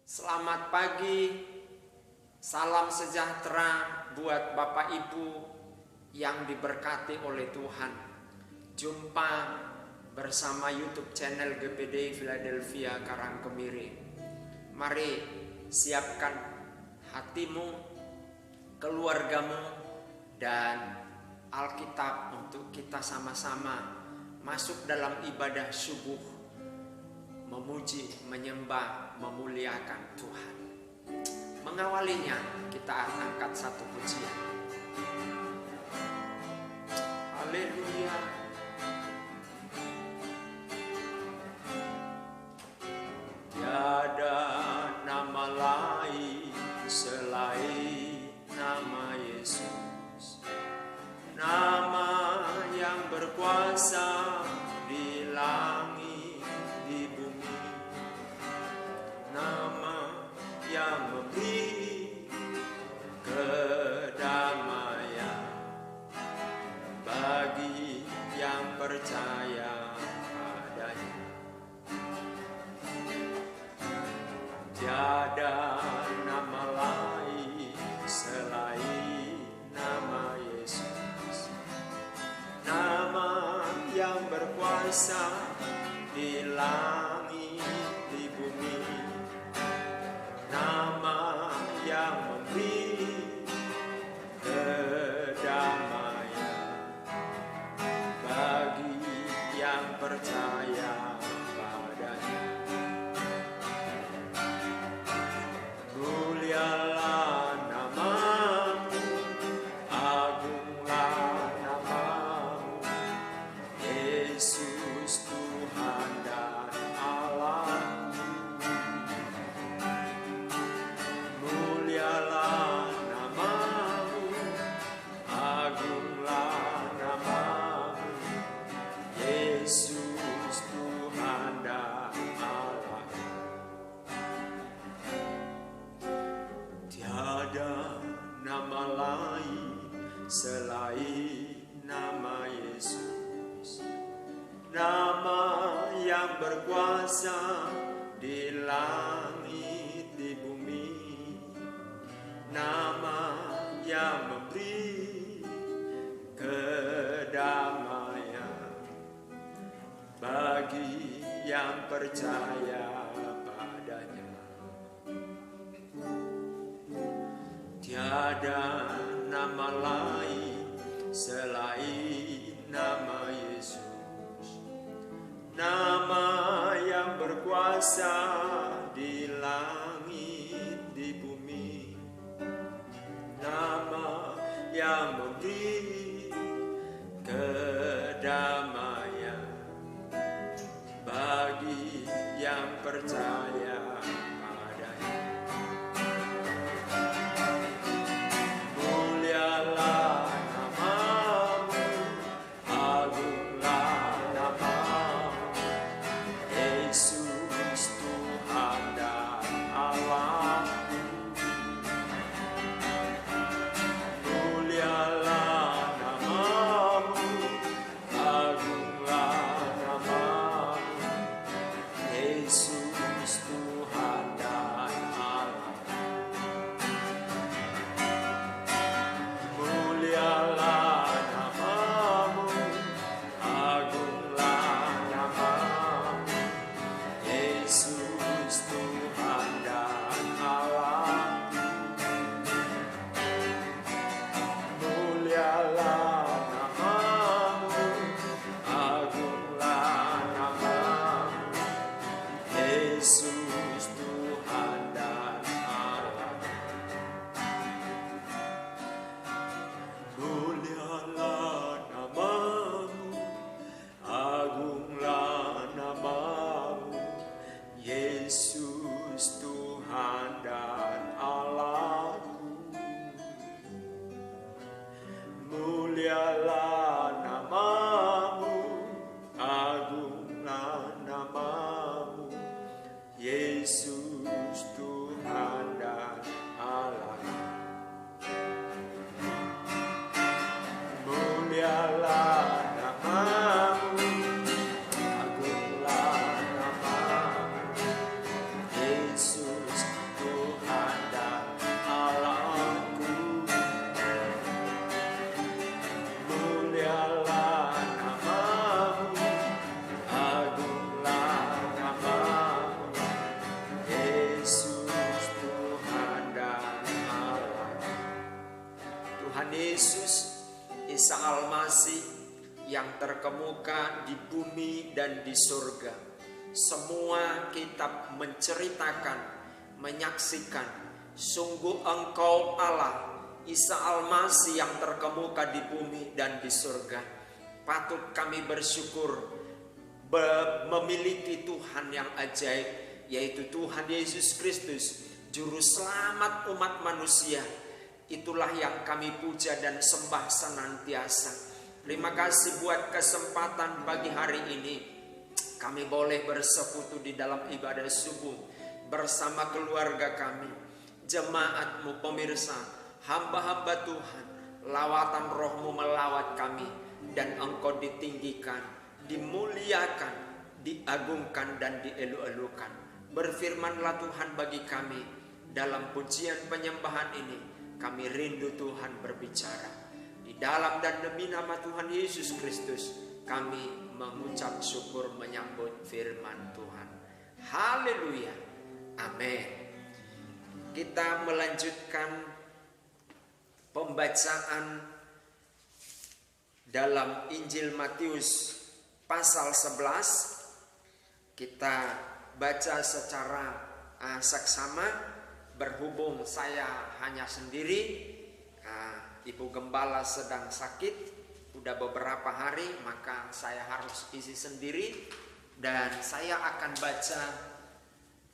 Selamat pagi, salam sejahtera buat Bapak Ibu yang diberkati oleh Tuhan. Jumpa bersama YouTube channel GPD Philadelphia Karangkemiri. Mari siapkan hatimu, keluargamu, dan Alkitab untuk kita sama-sama masuk dalam ibadah subuh, memuji, menyembah, memuliakan Tuhan. Mengawalinya kita angkat satu pujian. Haleluya. Tiada nama lain selain nama Yesus, nama yang berkuasa di langit, di bumi, nama yang memberi kedamaian bagi yang percaya padanya. Tiada nama lain selain nama Yesus, nama yang berkuasa di langit, di bumi, nama yang memberi kedamaian bagi yang percaya padanya. Mulialah namamu, agunglah namamu, Yesus Tuhan dan Allah. Mulialah namamu, agunglah namamu, Yesus Tuhan dan Allah. Tiada nama lain selain nama Yesus, nama yang berkuasa di langit, di bumi, nama yang memberi kedamaian bagi yang percaya padanya. Tiada nama lain selain nama Yesus, nama yang berkuasa di langit, di bumi, nama yang memberi kedamaian bagi yang percaya padanya. Mulialah namamu, agunglah namamu, Yesus Tuhan dan Allah. Mulialah namamu, agunglah namamu, Yesus Tuhan dan Allah. Mulialah namamu, agunglah namamu, Yesus Tuhan dan Allah. Mulialah namamu, agunglah namamu, Yesus Tuhan dan Allah. Mulialah namamu, agunglah namamu, Yesus Tuhan dan Allahku. Mulialah namamu, agunglah namamu, Yesus Tuhan dan Allah. Mulialah namamu, agunglah namamu, Yesus yang terkemuka di bumi dan di surga. Semua kitab menceritakan, menyaksikan, sungguh Engkau Allah, Isa Al-Masih yang terkemuka di bumi dan di surga. Patut kami bersyukur memiliki Tuhan yang ajaib, yaitu Tuhan Yesus Kristus, Juru Selamat umat manusia. Itulah yang kami puja dan sembah senantiasa. Terima kasih buat kesempatan pagi hari ini. Kami boleh bersekutu di dalam ibadah subuh bersama keluarga kami, jemaat-Mu pemirsa, hamba-hamba Tuhan. Lawatan Roh-Mu melawat kami, dan Engkau ditinggikan, dimuliakan, diagungkan, dan dielu-elukan. Berfirmanlah Tuhan bagi kami dalam pujian penyembahan ini. Kami rindu Tuhan berbicara. Di dalam dan demi nama Tuhan Yesus Kristus, kami mengucap syukur menyambut firman Tuhan. Haleluya. Amin. Kita melanjutkan pembacaan dalam Injil Matius pasal 11. Kita baca secara seksama. Berhubung saya hanya sendiri, Ibu Gembala sedang sakit, udah beberapa hari, maka saya harus isi sendiri. Dan saya akan baca,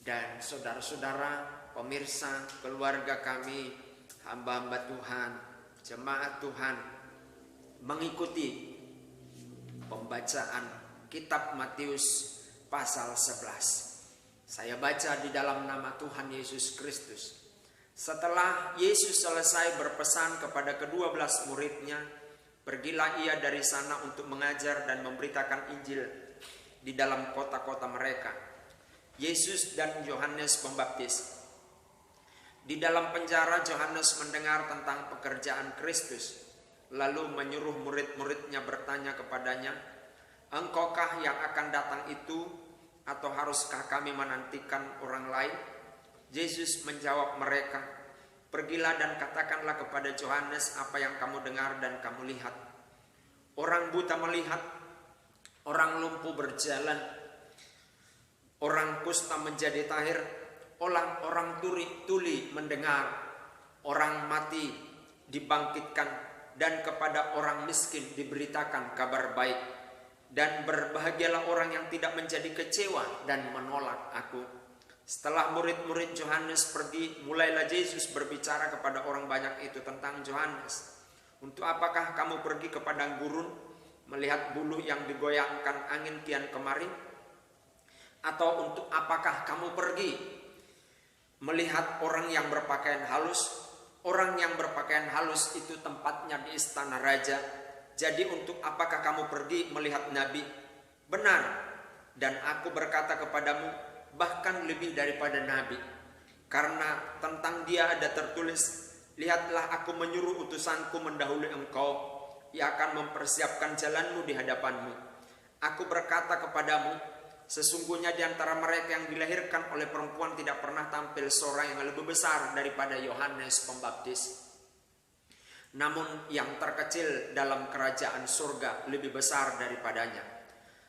dan saudara-saudara, pemirsa, keluarga kami, hamba-hamba Tuhan, jemaat Tuhan, mengikuti pembacaan kitab Matius pasal 11. Saya baca di dalam nama Tuhan Yesus Kristus. Setelah Yesus selesai berpesan kepada ke-12 muridnya, pergilah ia dari sana untuk mengajar dan memberitakan Injil di dalam kota-kota mereka. Yesus dan Yohanes Pembaptis. Di dalam penjara Yohanes mendengar tentang pekerjaan Kristus, lalu menyuruh murid-muridnya bertanya kepadanya, "Engkaukah yang akan datang itu, atau haruskah kami menantikan orang lain?" Yesus menjawab mereka, "Pergilah dan katakanlah kepada Yohanes apa yang kamu dengar dan kamu lihat. Orang buta melihat, orang lumpuh berjalan, orang kusta menjadi tahir, orang tuli mendengar, orang mati dibangkitkan, dan kepada orang miskin diberitakan kabar baik. Dan berbahagialah orang yang tidak menjadi kecewa dan menolak aku." Setelah murid-murid Yohanes pergi, mulailah Yesus berbicara kepada orang banyak itu tentang Yohanes. "Untuk apakah kamu pergi ke padang gurun, melihat buluh yang digoyangkan angin kian kemari? Atau untuk apakah kamu pergi melihat orang yang berpakaian halus? Orang yang berpakaian halus itu tempatnya di istana raja. Jadi untuk apakah kamu pergi melihat nabi? Benar, dan aku berkata kepadamu, bahkan lebih daripada nabi. Karena tentang dia ada tertulis, 'Lihatlah aku menyuruh utusanku mendahului engkau, ia akan mempersiapkan jalanmu di hadapanmu.' Aku berkata kepadamu, sesungguhnya di antara mereka yang dilahirkan oleh perempuan tidak pernah tampil seorang yang lebih besar daripada Yohanes Pembaptis. Namun yang terkecil dalam kerajaan surga lebih besar daripadanya.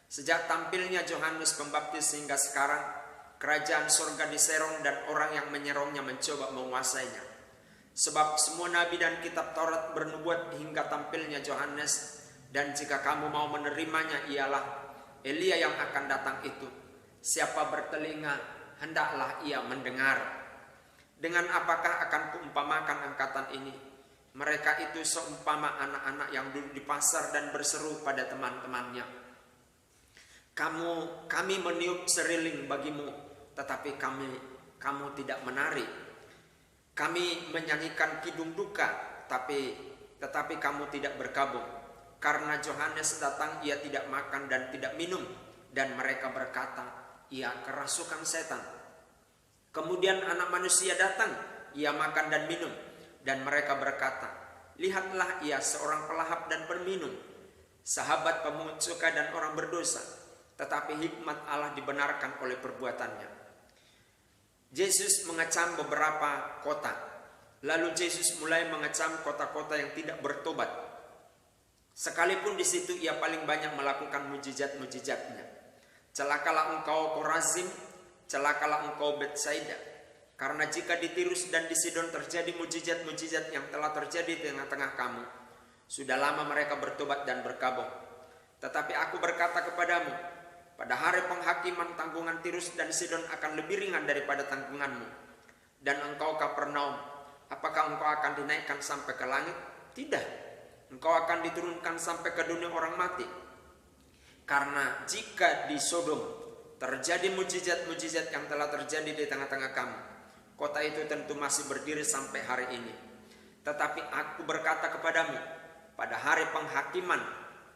Sejak tampilnya Yohanes Pembaptis hingga sekarang, kerajaan surga diserong dan orang yang menyerongnya mencoba menguasainya. Sebab semua nabi dan kitab Taurat bernubuat hingga tampilnya Yohanes, dan jika kamu mau menerimanya ialah Elia yang akan datang itu. Siapa bertelinga, hendaklah ia mendengar. Dengan apakah akan kuumpamakan angkatan ini? Mereka itu seumpama anak-anak yang duduk di pasar dan berseru pada teman-temannya, Kami meniup seriling bagimu, tetapi kamu tidak menari. Kami menyanyikan kidung duka, tetapi kamu tidak berkabung. Karena Yohanes datang, ia tidak makan dan tidak minum, dan mereka berkata, ia kerasukan setan. Kemudian Anak Manusia datang, ia makan dan minum, dan mereka berkata, lihatlah ia seorang pelahap dan peminum, sahabat pemungut cukai dan orang berdosa, tetapi hikmat Allah dibenarkan oleh perbuatannya. Yesus mengecam beberapa kota. Lalu Yesus mulai mengecam kota-kota yang tidak bertobat. Sekalipun di situ ia paling banyak melakukan mujizat-mujizatnya. Celakalah engkau Korazim, celakalah engkau Betsaida. Karena jika di Tirus dan di Sidon terjadi mujizat-mujizat yang telah terjadi di tengah-tengah kamu, sudah lama mereka bertobat dan berkabung. Tetapi aku berkata kepadamu, pada hari penghakiman tanggungan Tirus dan Sidon akan lebih ringan daripada tanggunganmu. Dan engkau Kapernaum, apakah engkau akan dinaikkan sampai ke langit? Tidak. Engkau akan diturunkan sampai ke dunia orang mati. Karena jika di Sodom terjadi mujizat-mujizat yang telah terjadi di tengah-tengah kamu, kota itu tentu masih berdiri sampai hari ini. Tetapi aku berkata kepadamu, pada hari penghakiman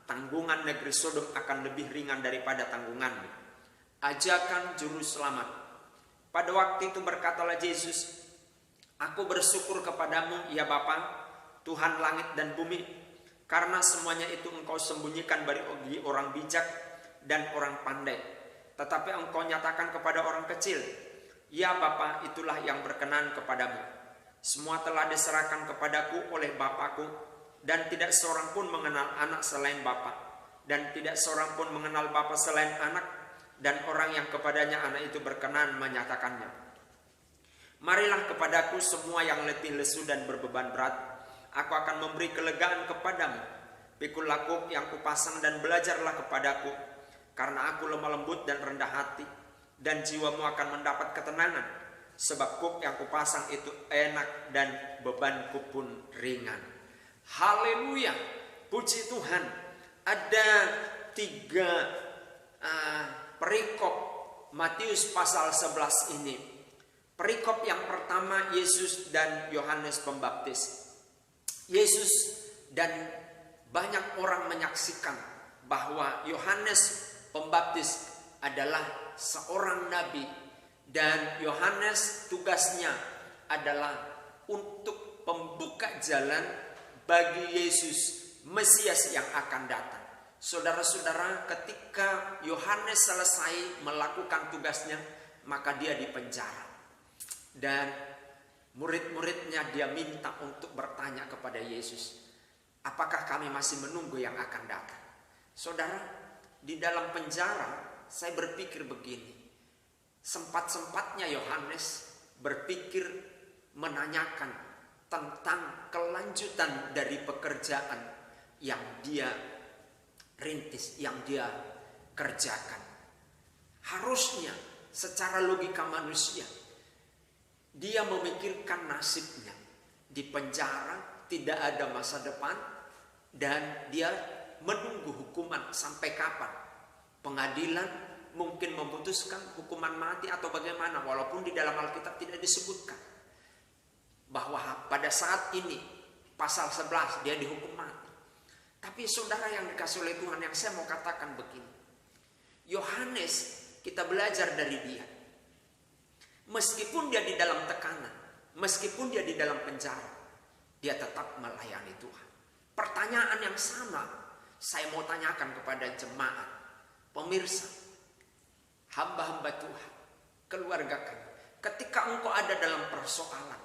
tanggungan negeri Sodom akan lebih ringan daripada tanggunganmu. Ajakan juru selamat. Pada waktu itu berkatalah Yesus, aku bersyukur kepadamu ya Bapa, Tuhan langit dan bumi, karena semuanya itu engkau sembunyikan bagi orang bijak dan orang pandai, tetapi engkau nyatakan kepada orang kecil. Ya Bapa, itulah yang berkenan kepadamu. Semua telah diserahkan kepadaku oleh Bapakku, dan tidak seorang pun mengenal anak selain Bapa, dan tidak seorang pun mengenal Bapa selain anak, dan orang yang kepadanya anak itu berkenan menyatakannya. Marilah kepadaku semua yang letih lesu dan berbeban berat, aku akan memberi kelegaan kepadamu. Pikulah kuk yang kupasang dan belajarlah kepadaku, karena aku lemah lembut dan rendah hati, dan jiwamu akan mendapat ketenangan. Sebab kuk yang kupasang itu enak dan bebanku pun ringan. Haleluya, puji Tuhan. Ada 3 perikop Matius pasal 11 ini. Perikop yang pertama, Yesus dan Yohanes Pembaptis. Yesus dan banyak orang menyaksikan bahwa Yohanes Pembaptis adalah seorang nabi, dan Yohanes tugasnya adalah untuk membuka jalan bagi Yesus Mesias yang akan datang. Saudara-saudara, ketika Yohanes selesai melakukan tugasnya, maka dia dipenjara. Dan murid-muridnya dia minta untuk bertanya kepada Yesus, apakah kami masih menunggu yang akan datang? Saudara, di dalam penjara saya berpikir begini, sempat-sempatnya Yohanes berpikir menanyakan tentang kelanjutan dari pekerjaan yang dia rintis, yang dia kerjakan. Harusnya secara logika manusia dia memikirkan nasibnya di penjara, tidak ada masa depan, dan dia menunggu hukuman sampai kapan. Pengadilan mungkin memutuskan hukuman mati atau bagaimana, walaupun di dalam Alkitab tidak disebutkan bahwa pada saat ini pasal 11 dia dihukum mati. Tapi saudara yang dikasih oleh Tuhan, yang saya mau katakan begini, Yohanes, kita belajar dari dia. Meskipun dia di dalam tekanan, meskipun dia di dalam penjara, dia tetap melayani Tuhan. Pertanyaan yang sama saya mau tanyakan kepada jemaat, pemirsa, hamba-hamba Tuhan, keluarga kami. Ketika engkau ada dalam persoalan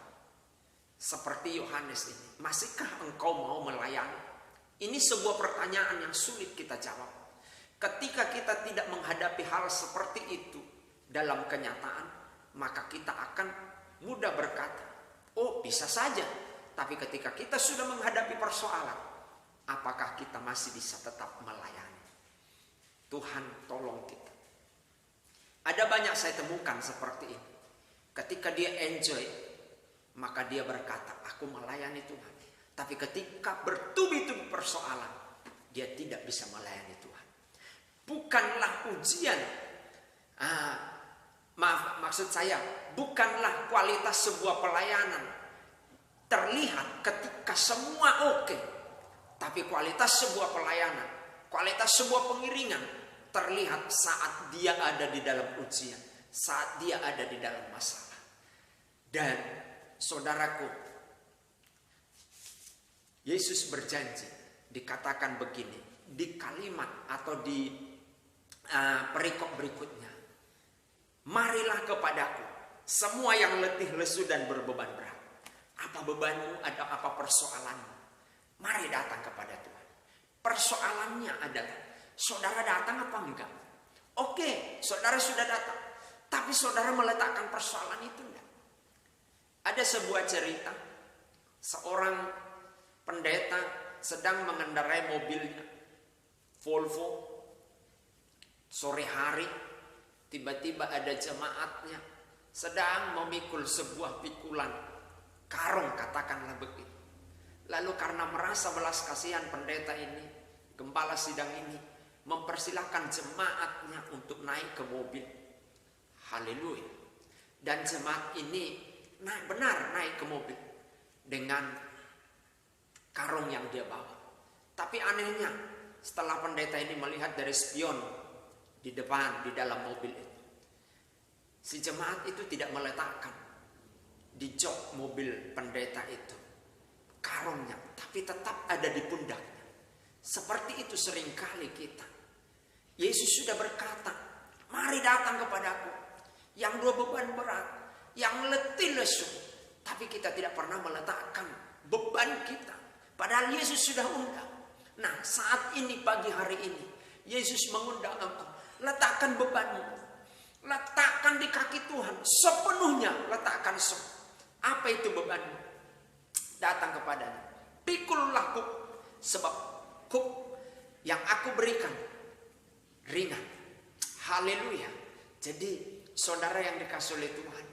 seperti Yohanes ini, masihkah engkau mau melayani? Ini sebuah pertanyaan yang sulit kita jawab. Ketika kita tidak menghadapi hal seperti itu dalam kenyataan, maka kita akan mudah berkata, oh bisa saja. Tapi ketika kita sudah menghadapi persoalan, apakah kita masih bisa tetap melayani? Tuhan tolong kita. Ada banyak saya temukan seperti ini. Ketika dia enjoy, maka dia berkata, aku melayani Tuhan. Tapi ketika bertubi-tubi persoalan, dia tidak bisa melayani Tuhan. Bukanlah ujian, maksud saya, bukanlah kualitas sebuah pelayanan terlihat ketika semua oke. Tapi kualitas sebuah pelayanan, kualitas sebuah pengiringan terlihat saat dia ada di dalam ujian, saat dia ada di dalam masalah. Dan saudaraku, Yesus berjanji, dikatakan begini di kalimat atau di perikop berikutnya, marilah kepadaku semua yang letih lesu dan berbeban berat. Apa bebanmu, ada apa persoalanmu, mari datang kepada Tuhan. Persoalannya adalah saudara datang apa enggak? Oke, saudara sudah datang, tapi saudara meletakkan persoalan itu enggak? Ada sebuah cerita, seorang pendeta sedang mengendarai mobilnya Volvo. Sore hari tiba-tiba ada jemaatnya sedang memikul sebuah pikulan karung, katakanlah begitu. Lalu karena merasa belas kasihan pendeta ini, gembala sidang ini mempersilahkan jemaatnya untuk naik ke mobil. Haleluya. Dan jemaat ini benar naik ke mobil dengan karung yang dia bawa. Tapi anehnya, setelah pendeta ini melihat dari spion di depan, di dalam mobil itu, si jemaat itu tidak meletakkan di jok mobil pendeta itu karungnya, tapi tetap ada di pundaknya. Seperti itu seringkali kita. Yesus sudah berkata, mari datang kepadaku yang dua beban berat, yang letih lesu. Tapi kita tidak pernah meletakkan beban kita. Padahal Yesus sudah undang. Nah, saat ini, pagi hari ini, Yesus mengundang engkau. Letakkan bebanmu. Letakkan di kaki Tuhan. Sepenuhnya letakkan semua. Apa itu bebanmu? Datang kepadanya. Pikullah kuk. Sebab kuk yang aku berikan ringan. Haleluya. Jadi saudara yang dikasih oleh Tuhan,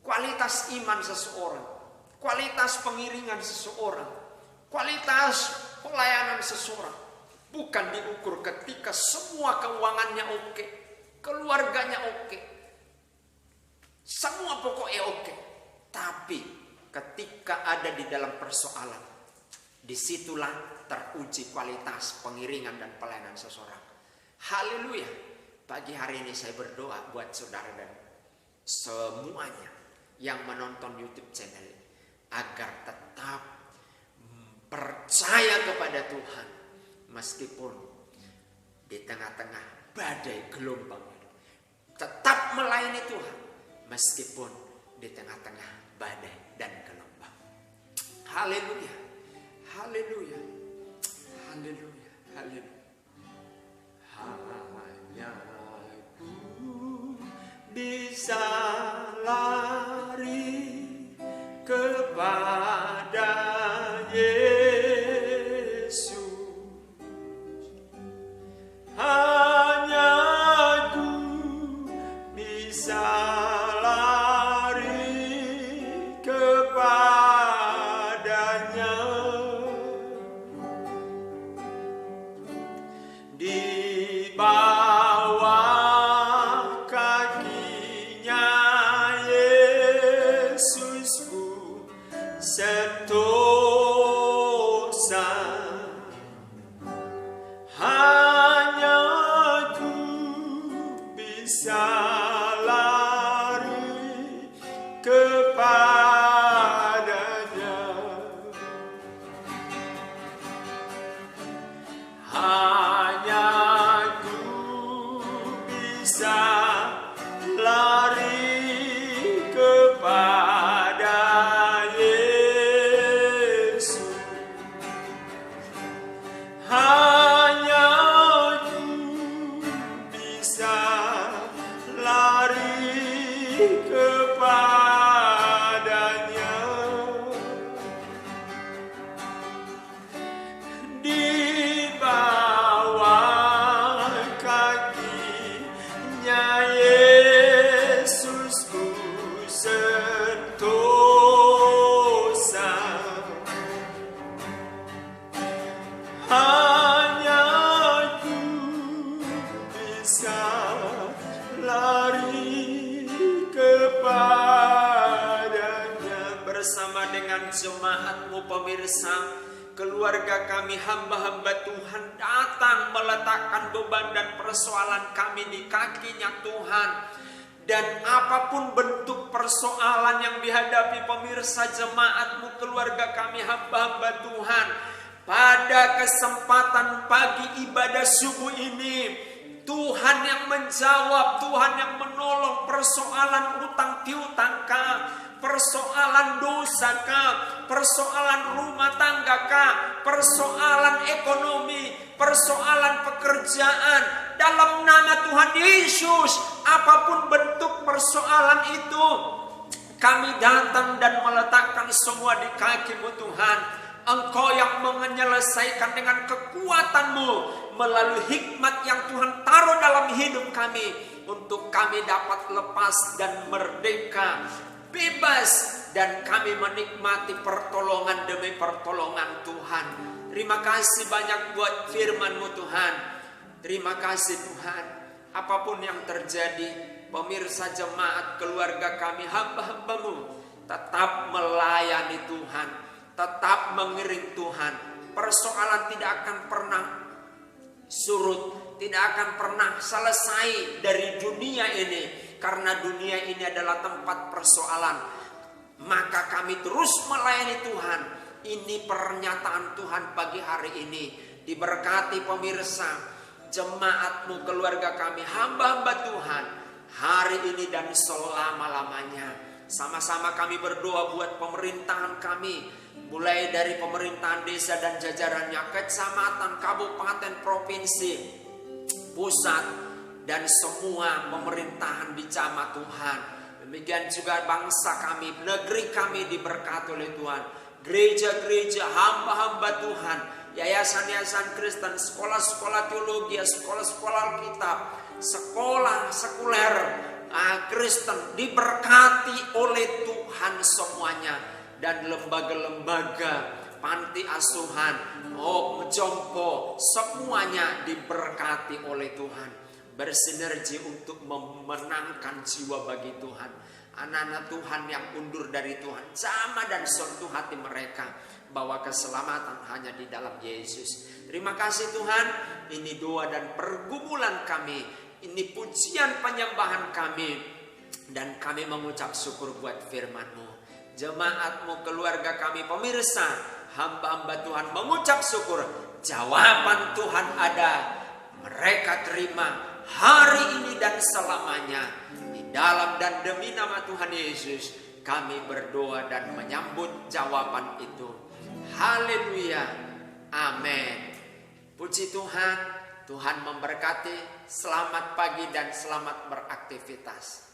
kualitas iman seseorang, kualitas pengiringan seseorang, kualitas pelayanan seseorang bukan diukur ketika semua keuangannya oke, keluarganya oke, semua pokoknya oke. Tapi ketika ada di dalam persoalan, disitulah teruji kualitas pengiringan dan pelayanan seseorang. Haleluya. Pagi hari ini saya berdoa buat saudara dan semuanya yang menonton YouTube channel ini, agar tetap percaya kepada Tuhan meskipun di tengah-tengah badai gelombang. Tetap melayani Tuhan meskipun di tengah-tengah badai dan gelombang. Haleluya. Haleluya. Haleluya. Haleluya. Hanya ku bisa lari kepada Yesus. Hanya ku bisa lari kepadanya. Di bawah kakinya Yesus ku sentosa. Hanya ku bisa lari kepadanya. Hanya ku bisa lari kepada Yesus. Hanya ku bisa lari kepadanya. Di bawah kakinya Yesus ku sentosa. Hanya ku bisa lari kepadanya. Bersama dengan jemaatmu pemirsa, keluarga kami, hamba-hamba Tuhan datang meletakkan beban dan persoalan kami di kakinya Tuhan. Dan apapun bentuk persoalan yang dihadapi pemirsa, jemaatmu, keluarga kami, hamba-hamba Tuhan, pada kesempatan pagi ibadah subuh ini, Tuhan yang menjawab, Tuhan yang menolong persoalan utang piutang, persoalan dosa kah, persoalan rumah tangga kah, persoalan ekonomi, persoalan pekerjaan, dalam nama Tuhan Yesus, apapun bentuk persoalan itu, kami datang dan meletakkan semua di kaki-Mu Tuhan. Engkau yang menyelesaikan dengan kekuatan-Mu melalui hikmat yang Tuhan taruh dalam hidup kami, untuk kami dapat lepas dan merdeka, bebas, dan kami menikmati pertolongan demi pertolongan Tuhan. Terima kasih banyak buat firman-Mu Tuhan. Terima kasih Tuhan. Apapun yang terjadi, pemirsa jemaat, keluarga kami, hamba-hamba-Mu tetap melayani Tuhan, tetap mengiring Tuhan. Persoalan tidak akan pernah surut, tidak akan pernah selesai dari dunia ini, karena dunia ini adalah tempat persoalan. Maka kami terus melayani Tuhan. Ini pernyataan Tuhan pagi hari ini. Diberkati pemirsa, jemaat-Mu, keluarga kami, hamba-hamba Tuhan, hari ini dan selama-lamanya. Sama-sama kami berdoa buat pemerintahan kami, mulai dari pemerintahan desa dan jajarannya, kecamatan, kabupaten, provinsi, pusat, dan semua pemerintahan di jamaah Tuhan. Demikian juga bangsa kami, negeri kami diberkati oleh Tuhan. Gereja-gereja, hamba-hamba Tuhan, yayasan-yayasan Kristen, sekolah-sekolah teologi, sekolah-sekolah Alkitab, sekolah sekuler Kristen diberkati oleh Tuhan semuanya. Dan lembaga-lembaga, panti asuhan, jompo, semuanya diberkati oleh Tuhan. Bersinergi untuk memenangkan jiwa bagi Tuhan. Anak-anak Tuhan yang undur dari Tuhan, sama dan sentuh hati mereka bahwa keselamatan hanya di dalam Yesus. Terima kasih Tuhan. Ini doa dan pergumulan kami, ini pujian penyembahan kami, dan kami mengucap syukur buat firman-Mu. Jemaat-Mu, keluarga kami, pemirsa, hamba-hamba Tuhan mengucap syukur. Jawaban Tuhan ada, mereka terima hari ini dan selamanya. Di dalam dan demi nama Tuhan Yesus kami berdoa dan menyambut jawaban itu. Haleluya, amin. Puji Tuhan, Tuhan memberkati. Selamat pagi dan selamat beraktivitas.